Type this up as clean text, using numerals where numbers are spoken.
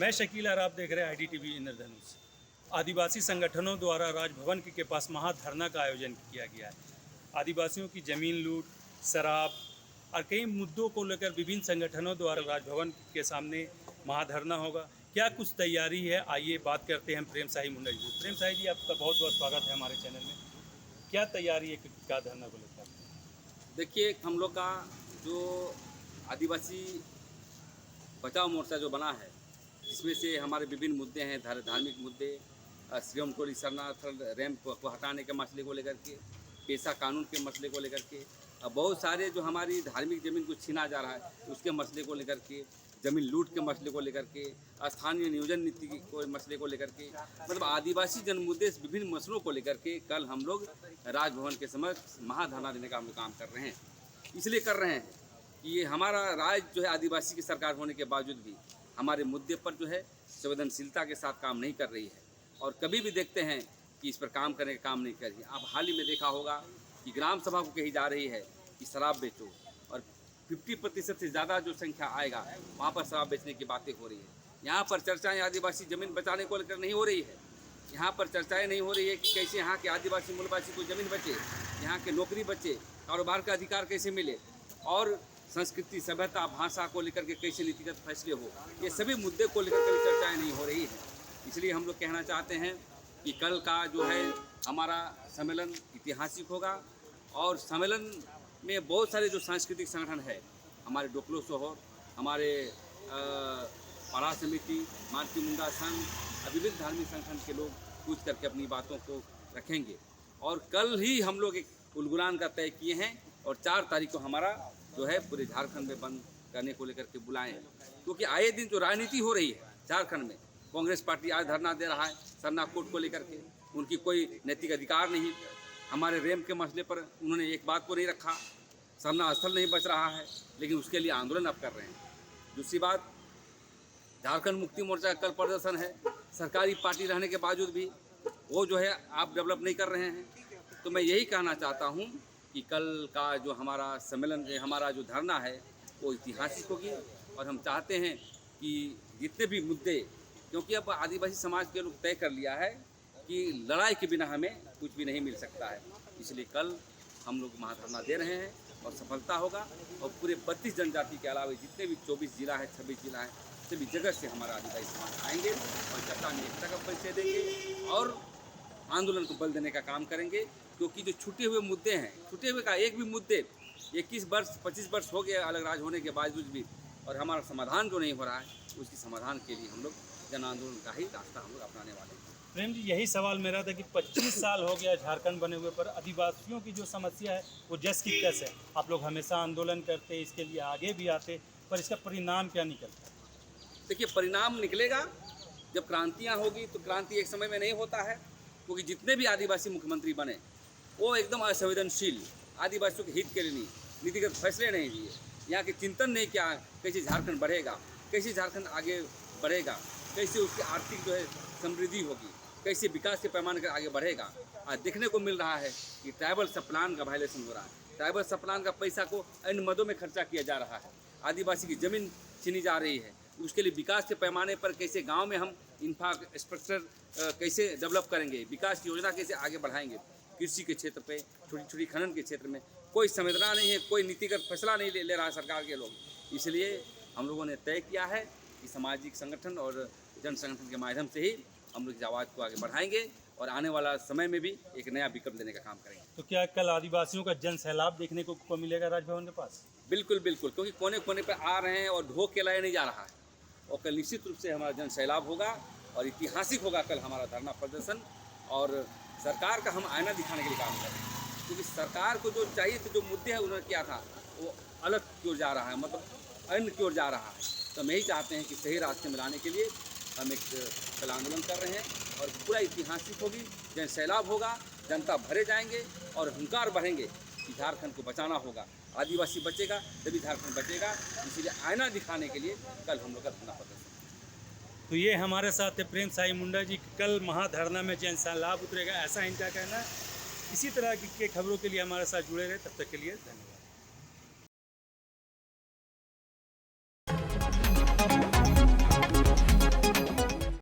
मैं शकील और आप देख रहे हैं IDTV इंद्रधनुष। आदिवासी संगठनों द्वारा राजभवन के पास महाधरना का आयोजन किया गया है। आदिवासियों की ज़मीन लूट, शराब और कई मुद्दों को लेकर विभिन्न संगठनों द्वारा राजभवन के सामने महाधरना होगा। क्या कुछ तैयारी है, आइए बात करते हैं प्रेम साही मुंडा जी। प्रेम साही जी, आपका बहुत बहुत स्वागत है हमारे चैनल में। क्या तैयारी है क्या धरना को लेकर? देखिए, हम लोग का जो आदिवासी बचाव मोर्चा जो बना है, जिसमें से हमारे विभिन्न मुद्दे हैं, धार्मिक मुद्दे, श्रीराम टोली शरणार्थी रैंप को हटाने के मसले को लेकर के, पेशा कानून के मसले को लेकर के, बहुत सारे जो हमारी धार्मिक ज़मीन को छीना जा रहा है उसके मसले को लेकर के, ज़मीन लूट के मसले को लेकर के, स्थानीय नियोजन नीति को मसले को लेकर के, मतलब आदिवासी जन मुद्दे विभिन्न मसलों को लेकर के कल हम लोग राजभवन के समक्ष महाधरना देने का हम लोग काम कर रहे हैं। इसलिए कर रहे हैं कि ये हमारा राज्य जो है आदिवासी की सरकार होने के बावजूद भी हमारे मुद्दे पर जो है संवेदनशीलता के साथ काम नहीं कर रही है, और कभी भी देखते हैं कि इस पर काम करने का काम नहीं कर रही है। आप हाल ही में देखा होगा कि ग्राम सभा को कही जा रही है कि शराब बेचो, और 50% से ज़्यादा जो संख्या आएगा वहाँ पर शराब बेचने की बातें हो रही है। यहाँ पर चर्चाएं आदिवासी ज़मीन बचाने को लेकर नहीं हो रही है। यहाँ पर चर्चाएं नहीं हो रही है कि कैसे यहाँ के आदिवासी मूलवासी को ज़मीन बचे, यहाँ के नौकरी बचे, कारोबार का अधिकार कैसे मिले, और संस्कृति, सभ्यता, भाषा को लेकर के कैसे नीतिगत फैसले हो, ये सभी मुद्दे को लेकर कभी चर्चाएं नहीं हो रही है। इसलिए हम लोग कहना चाहते हैं कि कल का जो है हमारा सम्मेलन ऐतिहासिक होगा, और सम्मेलन में बहुत सारे जो सांस्कृतिक संगठन है, हमारे डोकलो सोहर, हमारे पारा समिति, मार्की मुंडा संघ, विभिन्न धार्मिक संगठन के लोग पूछ करके अपनी बातों को रखेंगे। और कल ही हम लोग एक उलगुलान का तय किए हैं, और 4 तारीख को हमारा जो है पूरे झारखंड में बंद करने को लेकर के बुलाएं हैं। क्योंकि आए दिन जो राजनीति हो रही है झारखंड में, कांग्रेस पार्टी आज धरना दे रहा है सरना कोर्ट को लेकर के, उनकी कोई नैतिक अधिकार नहीं। हमारे रेम के मसले पर उन्होंने एक बात को नहीं रखा, सरना स्थल नहीं बच रहा है, लेकिन उसके लिए आंदोलन अब कर रहे हैं। दूसरी बात, झारखंड मुक्ति मोर्चा का कल प्रदर्शन है, सरकारी पार्टी रहने के बावजूद भी वो जो है आप डेवलप नहीं कर रहे हैं। तो मैं यही कहना चाहता हूँ कि कल का जो हमारा सम्मेलन, हमारा जो धरना है वो ऐतिहासिक होगी, और हम चाहते हैं कि जितने भी मुद्दे, क्योंकि अब आदिवासी समाज के लोग तय कर लिया है कि लड़ाई के बिना हमें कुछ भी नहीं मिल सकता है, इसलिए कल हम लोग महाधरना दे रहे हैं और सफलता होगा। और पूरे 32 जनजाति के अलावा जितने भी 24 जिला है, 26 जिला है, सभी जगह से हमारा आदिवासी समाज आएंगे और जनता में एकता का परिचय देंगे और आंदोलन को बल देने का काम करेंगे। क्योंकि जो छूटे हुए मुद्दे हैं, छूटे हुए का एक भी मुद्दे 21 वर्ष 25 वर्ष हो गया अलग राज्य होने के बावजूद भी, और हमारा समाधान जो नहीं हो रहा है, उसकी समाधान के लिए हम लोग जन आंदोलन का ही रास्ता हम लोग अपनाने वाले हैं। प्रेम जी, यही सवाल मेरा था कि 25 साल हो गया झारखंड बने हुए, पर आदिवासियों की जो समस्या है वो जस की तस है। आप लोग हमेशा आंदोलन करते, इसके लिए आगे भी आते, पर इसका परिणाम क्या निकलता है? देखिए, परिणाम निकलेगा जब क्रांतियाँ होगी। तो क्रांति एक समय में नहीं होता है, क्योंकि जितने भी आदिवासी मुख्यमंत्री बने वो एकदम असंवेदनशील, आदिवासियों के हित के लिए नहीं, नीतिगत फैसले नहीं लिए, यहाँ के चिंतन नहीं किया कैसे झारखंड बढ़ेगा, कैसे झारखंड आगे बढ़ेगा, कैसे उसकी आर्थिक जो है समृद्धि होगी, कैसे विकास के पैमाने पर आगे बढ़ेगा। आज देखने को मिल रहा है कि ट्राइबल सब प्लान का वायलेशन हो रहा है। ट्राइबल सब प्लान का पैसा को अन्य मदों में खर्चा किया जा रहा है, आदिवासी की ज़मीन छीनी जा रही है। उसके लिए विकास के पैमाने पर कैसे गांव में हम इंफ्रास्ट्रक्चर कैसे डेवलप करेंगे, विकास की योजना कैसे आगे बढ़ाएंगे, कृषि के क्षेत्र पे, छोटी छोटी खनन के क्षेत्र में कोई संवेदना नहीं है, कोई नीतिगत फैसला नहीं ले रहा है सरकार के लोग। इसलिए हम लोगों ने तय किया है कि सामाजिक संगठन और जन संगठन के माध्यम से ही हम लोग इस आवाज़ को आगे बढ़ाएंगे, और आने वाला समय में भी एक नया विकल्प देने का काम करेंगे। तो क्या कल आदिवासियों का जन सैलाब देखने को मिलेगा राजभवन के पास? बिल्कुल बिल्कुल, क्योंकि कोने कोने पर आ रहे हैं और ढोक के लाया नहीं जा रहा है, और कल निश्चित रूप से हमारा जन सैलाब होगा और ऐतिहासिक होगा कल हमारा धरना प्रदर्शन। और सरकार का हम आईना दिखाने के लिए काम कर रहे हैं, क्योंकि सरकार को जो चाहिए थे, जो मुद्दे हैं उन्होंने किया था, वो अलग की ओर जा रहा है, मतलब अन्य की ओर जा रहा है। तो हम यही चाहते हैं कि सही रास्ते में लाने के लिए हम एक कल आंदोलन कर रहे हैं, और पूरा ऐतिहासिक होगी, जन सैलाब होगा, जनता भरे जाएंगे और हुंकार बढ़ेंगे कि झारखंड को बचाना होगा, आदिवासी बचेगा तभी झारखंड बचेगा। इसीलिए आईना दिखाने के लिए कल हम लोग का धरना प्रदर्शन। तो ये हमारे साथ है प्रेम साही मुंडा जी। कल महाधरना में जन सैलाब उतरेगा, ऐसा इनका कहना है। इसी तरह की खबरों के लिए हमारे साथ जुड़े रहे, तब तक के लिए धन्यवाद।